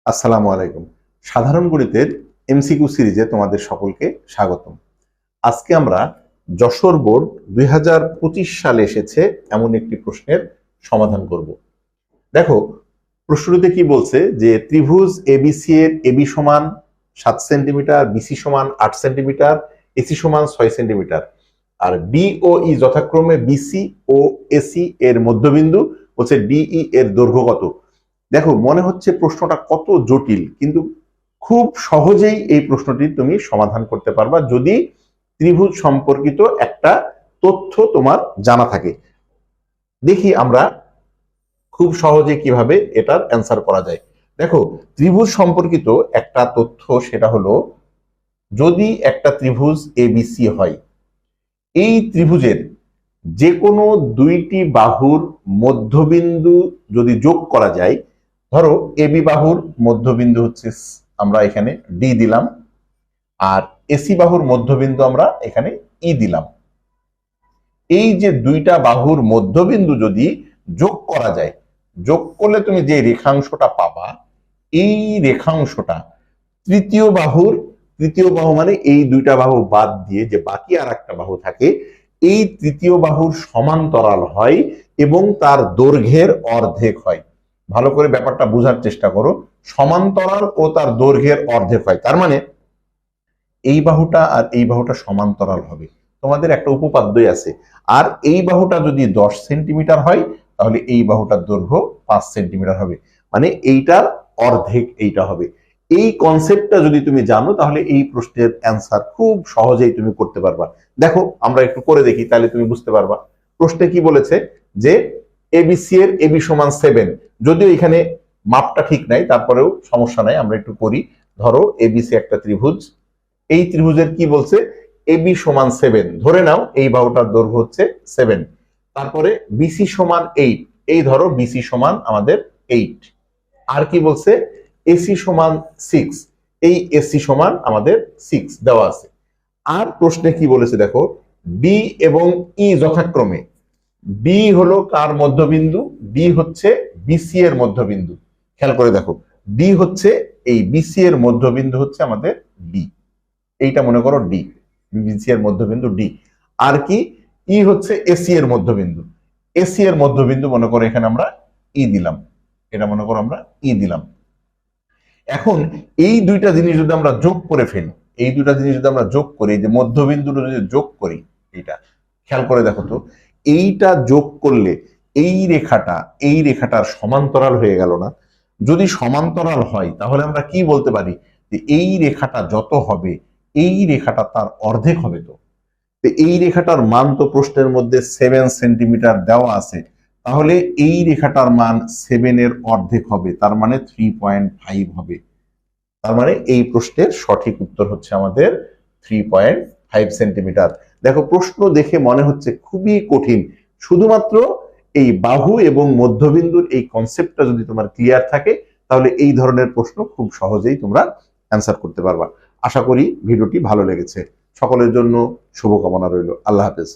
আসসালামু আলাইকুম। সাধারণ গণিতের এমসিকিউ সিরিজে তোমাদের সকলকে স্বাগতম। আজকে আমরা যশোর বোর্ড 2025 সালে এসেছে এমন একটি প্রশ্নের সমাধান করব। দেখো, প্রশ্নটিতে কি বলছে যে ত্রিভুজ এবিসি এর এবি সমান 7 সেন্টিমিটার, বিসি সমান 8 সেন্টিমিটার, এসি সমান 6 সেন্টিমিটার, আর বি ও ই যথাক্রমে বিসি ও এসি এর মধ্যবিন্দু হচ্ছে ডিই এর দৈর্ঘ্য কত। দেখো, মনে হচ্ছে প্রশ্নটা কত জটিল, কিন্তু খুব সহজেই এই প্রশ্নটি তুমি সমাধান করতে পারবা যদি ত্রিভুজ সম্পর্কিত একটা তথ্য তোমার জানা থাকে। দেখি আমরা খুব সহজে কিভাবে এটার অ্যান্সার করা যায়। দেখো, ত্রিভুজ সম্পর্কিত একটা তথ্য, সেটা হলো যদি একটা ত্রিভুজ এবিসি হয়, এই ত্রিভুজের যে কোনো দুইটি বাহুর মধ্যবিন্দু যদি যোগ করা যায়, ধরো এবি বাহুর মধ্যবিন্দু হচ্ছে আমরা এখানে ডি দিলাম, আর এসি বাহুর মধ্যবিন্দু আমরা এখানে ই দিলাম। এই যে দুইটা বাহুর মধ্যবিন্দু যদি যোগ করা যায়, যোগ করলে তুমি যে রেখাংশটা পাবা, এই রেখাংশটা তৃতীয় বাহু মানে এই দুইটা বাহু বাদ দিয়ে যে বাকি আর একটা বাহু থাকে, এই তৃতীয় বাহুর সমান্তরাল হয় এবং তার দৈর্ঘ্যের অর্ধেক হয়। ভালো করে ব্যাপারটা বোঝার চেষ্টা করো। সমান্তরাল ও তার দৈর্ঘ্যের অর্ধেক হয়, তার মানে এই বাহুটা আর এই বাহুটা সমান্তরাল হবে। তোমাদের একটা উপপাদ্যই আছে। আর এই বাহুটা যদি 10 সেন্টিমিটার হয়, তাহলে এই বাহুটার দৈর্ঘ্য 5 সেন্টিমিটার হবে, মানে এইটার অর্ধেক এইটা হবে। এই কনসেপ্টটা যদি তুমি জানো, তাহলে এই প্রশ্নের অ্যান্সার খুব সহজেই তুমি করতে পারবা। দেখো, আমরা একটু করে দেখি, তাহলে তুমি বুঝতে পারবা। প্রশ্নে কি বলেছে যে এবিসি এর এবি সমান 7। যদিও এখানে মাপটা ঠিক নাই, তারপরেও সমস্যা নাই, আমরা একটু করি। ধরো এবিসি একটা ত্রিভুজ, এই ত্রিভুজের কি বলছে, এবি সমান 7। ধরে নাও এই বাহুটার দৈর্ঘ্য হচ্ছে 7। তারপরে বিসি সমান 8, এই ধরো বিসি সমান আমাদের 8। আর কি বলছে, এসি সমান 6, এই এসি সমান আমাদের 6 দেওয়া আছে। আর প্রশ্নে কি বলেছে দেখো, বি এবং ই যথাক্রমে, বি হলো কার মধ্যবিন্দু, বি হচ্ছে বিসি এর মধ্যবিন্দু। খেয়াল করে দেখো, বি হচ্ছে এই বিসি এর মধ্যবিন্দু হচ্ছে আমাদের বি, এইটা মনে করো ডি, বিসি এর মধ্যবিন্দু ডি। আর কি, ই হচ্ছে এসি এর মধ্যবিন্দু, এসি এর মধ্যবিন্দু মনে করো এখানে আমরা ই দিলাম, এটা মনে করো আমরা ই দিলাম। এখন এই দুইটা জিনিস যদি আমরা যোগ করে ফেলি, এই দুইটা জিনিস যদি আমরা যোগ করি, যে মধ্যবিন্দুটা যদি যোগ করি, এইটা খেয়াল করে দেখো তো, এইটা যোগ করলে এই রেখাটার সমান্তরাল হয়ে গেল না? যদি সমান্তরাল হয়, তাহলে আমরা কি বলতে পারি যে এই রেখাটা যত হবে, এই রেখাটা তার অর্ধেক হবে। তো এই রেখাটার মান তো প্রশ্নের মধ্যে 7 সেন্টিমিটার দেওয়া আছে, তাহলে এই রেখাটার মান 7 এর অর্ধেক হবে, তার মানে 3.5 হবে। তার মানে এই প্রশ্নের সঠিক উত্তর হচ্ছে আমাদের 3.5 সেন্টিমিটার। দেখো, প্রশ্ন দেখে মনে হচ্ছে খুবই কঠিন, শুধুমাত্র এই বাহু এবং মধ্যবিন্দুর এই কনসেপ্টটা যদি তোমার ক্লিয়ার থাকে, তাহলে এই ধরনের প্রশ্ন খুব সহজেই তোমরা অ্যান্সার করতে পারবা। আশা করি ভিডিওটি ভালো লেগেছে। সকলের জন্য শুভকামনা রইল। আল্লাহ হাফেজ।